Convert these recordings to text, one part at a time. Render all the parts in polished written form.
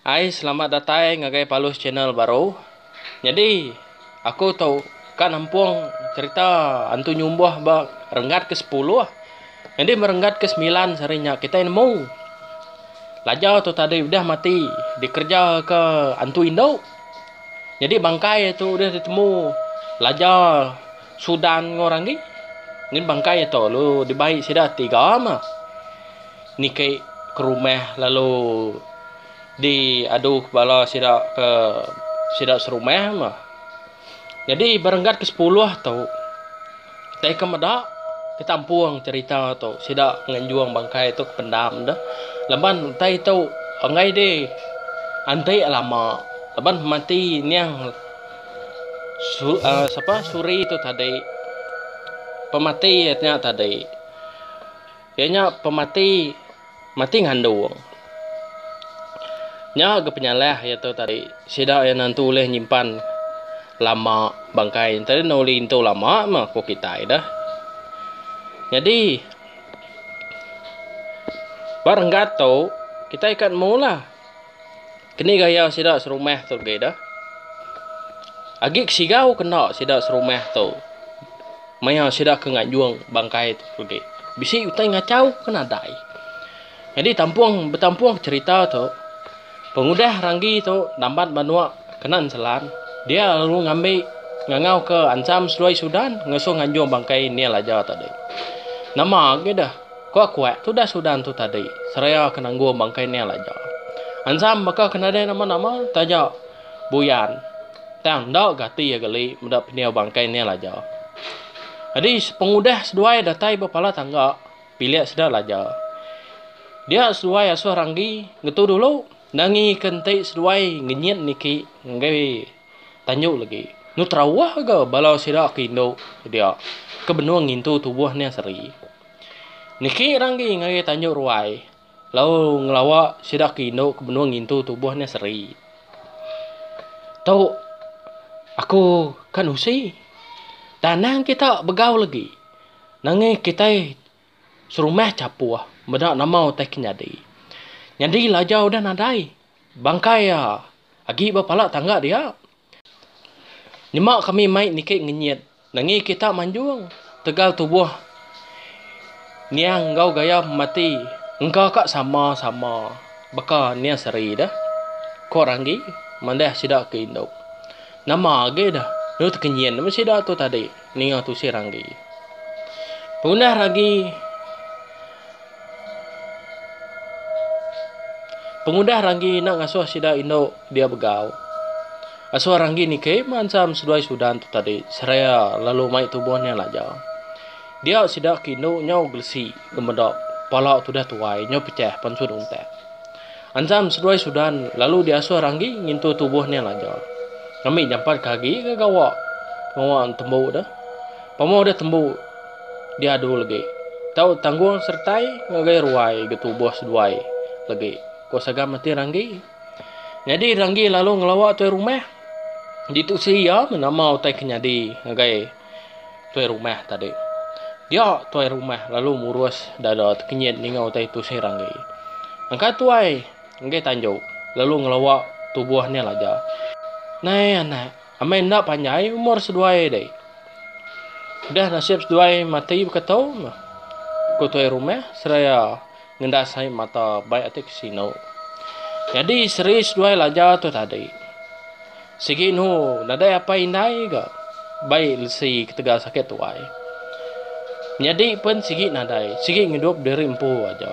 Hai, selamat datang ngagai Palus channel baru. Jadi, aku tahu kan ampung cerita antu nyumbuh bak renggat ke 10 ah. Jadi merenggat ke 9 sarinya kita nemu. Lajau tu tadi udah mati dikerja ke antu Indo. Jadi bangkai itu udah ditemu. Lajau Sudan ngorang ni. Ini bangkai itu lu dibaik sudah 3 mah. Ni ke rumah lalu diadu kepala sidak serumah mah. Jadi berenggat ke 10 tau. Kita ke medak kita ampuang cerita tu sidak nganjuang bangkai tu pendam dah. Leban tai tu angai deh antai lama. Leban mati niang siapa suri tu tadi. Pemati nya tadi. Kayaknya pemati mati ngandung. Nya ke penyalah ya tu tadi. Sidak yang nanti boleh nyimpan lama bangkai. Tadi nolin tu lama mah kok kita dah. Jadi barenggat tu kita ikat mula. Kini gaya sidak serumah tu gaya dah. Agik sigau kena sidak serumah tu. Maya sidak ke ngajuang bangkai tu gaya. Bisi utai ngacau kena dai. Jadi bertampuang cerita tu. Pengudah ranggi tu nambat banua kenan selan. Dia lalu ngambil ngangau ke Ansam Seluai Sudan ngasuh nganjuang bangkai ni aja tadi. Nama ke dah. Kau kuat tu dah Sudan tu tadi. Seraya kenangguang bangkai ni aja. Ansam maka kena ada nama-nama taja Buyan. Tang dak gati ya gali mendak peniau bangkai ni aja. Jadi pengudah seduai datai bapala tangga pilih sedah aja. Dia seduai asuh ranggi ngetu dulu nangi kentai seduai ngenyet niki ngai tanjuk lagi. Nu terawah ke balau sidak ke Indo dia kebenuang ngintu tubuhnya seri. Niki ranggi ngai tanjuk ruai. Lalu ngelawak sidak ke Indo kebenuang ngintu tubuhnya seri. Tahu aku kan usi. Tanang kita begau lagi. Nangi kita serumah capuah. Bedak nama utai kenyadi. Jadi lajau dah nadai. Bangkai ya. Agi bapala tangga dia. Nyemak kami mai nikik ngenyet. Nangi kita manjuang. Tegal tubuh. Niang gau gaya mati. Engkau kak sama-sama. Baka niang seri dah. Kau ranggi. Mandah sidak ke Indo. Nama agi dah. Lu terkenyet. Nama sidak tu tadi. Ninga tu si ranggi. Punah ranggi. Pengudah ranggi nak ngasuh sidak Indo dia begau. Asuh ranggi ni ke Ansam Seluai Sudan tu tadi. Seraya lalu mai tubuhnya laja. Dia sidak ke Indo nyau gelsi gemedok. Palak tu dah tuai nyau pecah pansud untek. Ansam Seluai Sudan lalu dia asuh ranggi ngintu tubuhnya laja. Kami nyampat kaki ke gawak. Gawak tembuk dah. Pamau dah tembuk. Dia adu lagi. Tahu tanggung sertai ngagai ruai ke tubuh seduai lagi. Kau sagam mati ranggi. Jadi ranggi lalu ngelawak tuai rumah. Di tu ya menama utai kenyadi ngagai tuai rumah tadi. Dia tuai rumah lalu murus dada kenyat ninga utai tu si ranggi. Angkat tuai ngagai tanjuk lalu ngelawak tubuhnya laja. Nai anak, amai nak panjai umur seduai deh. Udah nasib seduai mati berkatau mah. Kau tuai rumah seraya ngendasai mata baik atik sino. Jadi seri seduai laja tu tadi. Sigi nu nadai apa indai ke? Baik lesi ketegal sakit tuai. Jadi pun sigi nadai. Sigi ngidup dari empu aja.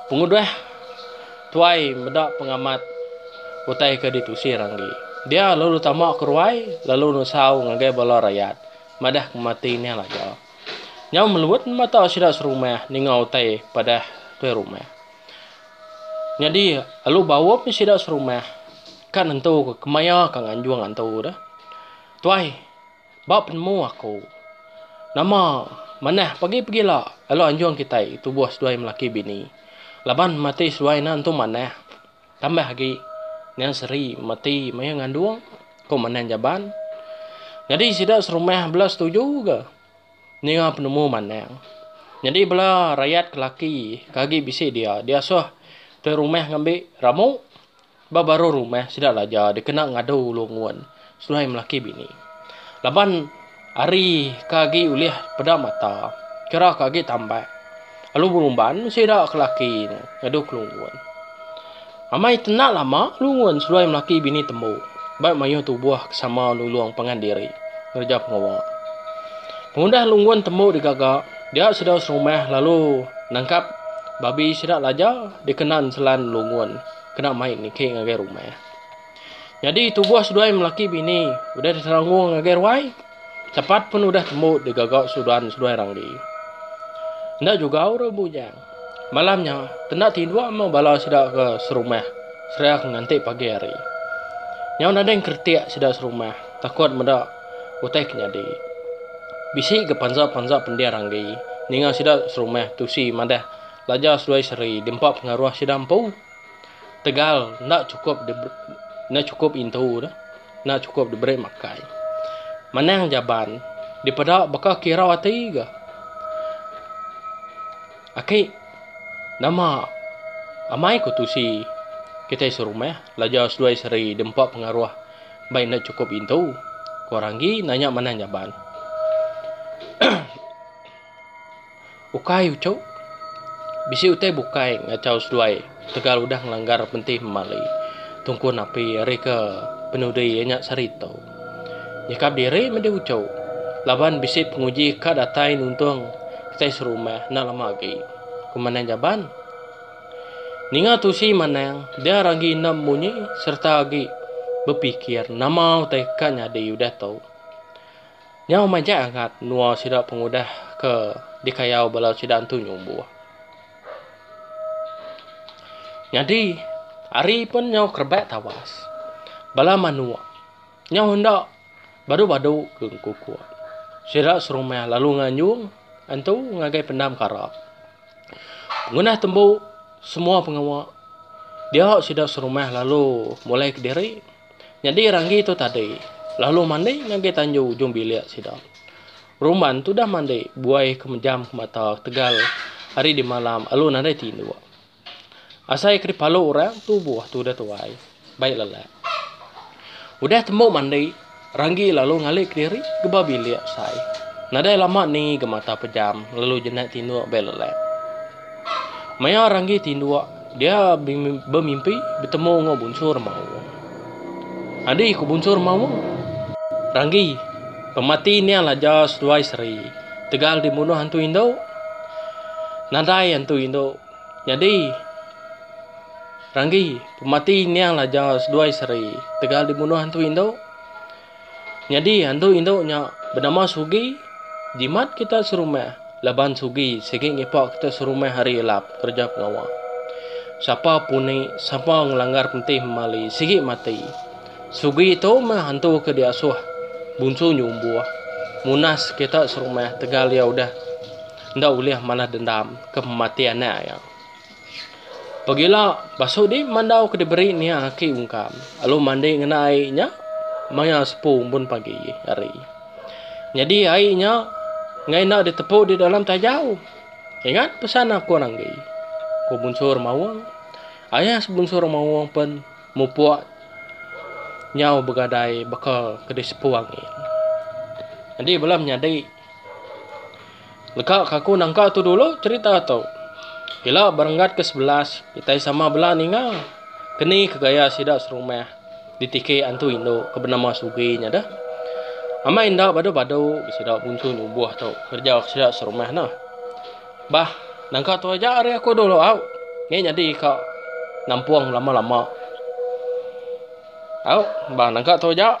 Pengudah tuai medak pengamat utai ke ditusi ranggi. Dia lalu tamak keruai lalu nusau ngagai bala rakyat. Madah kematinya laja. Nyau meluat mata sidak serumah ningau tai pada tuai rumah. Jadi lalu bawa pun sidak serumah. Kan entu kemaya kang anjuang entu dah. Tuai, bawa penemu aku. Nama mana pergi-pergilah. Lalu anjuang kita itu buah seduai melaki bini. Laban mati seduai na entu mana. Tambah lagi niang seri mati maya nganduang. Kau mana jaban. Jadi sidak serumah belas setuju ke. Ninga penemu mana. Jadi bila rakyat kelaki kaki bisi dia suah Tu rumah ngambil ramu. Baru rumah sidak laja dia kena ngadu lunguan. Sulai melaki bini. Laban hari kaki uliah pada mata. Kira kaki tambah. Lalu berumban sidak kelaki ngadu kelunguan. Amai tenak lama lunguan sulai melaki bini temu. Baik mayu tubuh sama luluang pengandiri. Kerja pengawal. Pengundah lunguan temu di gagak. Dia sudah serumah lalu nangkap babi sidak laja dikenan selan lunguan. Kena main ni ke ngagai rumah. Jadi tubuh sudah melaki bini. Udah diteranggung ngagai ruai. Cepat pun udah temu di gagak sudan sudah ranggi. Ndak juga orang bujang. Malamnya, tenak tidur mau bala sidak ke serumah. Serak ngantik pagi hari. Yang ada yang kertiak sidak serumah. Takut mendak utai kenyadi. Bisi ke panza-panza pendia ranggi. Ninga sidak serumah tusi madah. Lajar suai seri. Dempak pengaruh sidak empau. Tegal nak cukup intu dah. Nak cukup diberi makai. Mana yang jaban daripada bakal kira wati ke. Aki nama amai kutusi kita serumah lajar suai seri dempak pengaruh baik nak cukup intu. Korangi nanya mana yang jaban. Ukai ucau. Bisi utai bukai ngacau suai. Tegal udah ngelanggar pentih memali. Tungku napi hari ke penudi nyak sarito. Nyekap diri mende ucau. Laban bisi penguji ka datain untung kita serumah nak lama lagi. Kumanan jaban. Ninga tusi manang dia rangi nam munyi serta lagi berpikir nama utai ka nyadi udah tahu. Nyau majak angkat nuah sidak pengudah ke dikayau balau sidak tu nyumbuh. Jadi, hari pun nyau kerbet tawas. Bala manua. Nyau hendak badu-badu ke kukuat. Sidak serumah lalu nganyung. Antu ngagai pendam karap. Pengunah tembu semua pengawal. Dia sidak serumah lalu mulai ke diri. Jadi ranggi itu tadi. Lalu mandi ngagai tanju ujung bilik sidak. Rumah tu dah mandi. Buai kemejam ke mata tegal. Hari di malam. Lalu nadai tindu. Asai kri palu orang tu buah tu dah tuai. Baik lelak. Udah temu mandi. Ranggi lalu ngalik diri ke babi liat sai. Nadai lama ni ke mata pejam. Lalu jenak tindu baik lelak. Maya ranggi tindu. Dia bermimpi bertemu dengan bunsur mau. Adik ku bunsur mau. Ranggi. Pemati ni alaja seduai seri. Tegal dibunuh hantu Indo. Nadai hantu Indo. Jadi Ranggi, pemati ni yang lajar seduai seri. Tegal dibunuh hantu Indo. Jadi hantu Indo nya bernama Sugi. Jimat kita serumah. Laban Sugi. Segi ngipak kita serumah hari elap. Kerja pengawal. Siapa puni. Siapa ngelanggar pentih memali. Segi mati. Sugi itu mah hantu ke diasuh. Bunsu nyumbuh. Munas kita serumah. Tegal ya udah. Ndak uliah malah dendam. Ke pematiannya ya. Pagilah basuh di mandau ke diberi ni aki ungkam. Lalu mandi ngena airnya. Maya sepung pun pagi hari. Jadi airnya ngai nak ditepuk di dalam tajau. Ingat pesan aku nanggi. Ku bunsur mawang. Ayah sebunsur mawang pun mupuak nyau begadai bakal ke disepuang ini. Jadi belum nyadi. Lekak aku nangka tu dulu cerita tau. Gila berenggat ke 11. Kita sama belah ninga. Keni kegaya sidak serumah. Ditike antu Indo. Kebenama Suginya dah. Ama indah badu-badu. Sidak buntu nyubuh tau. Kerja sidak serumah nah. Bah. Nangka tu aja hari aku dulu. Nge jadi kak. Nampuang lama-lama. Bah nangka tu aja.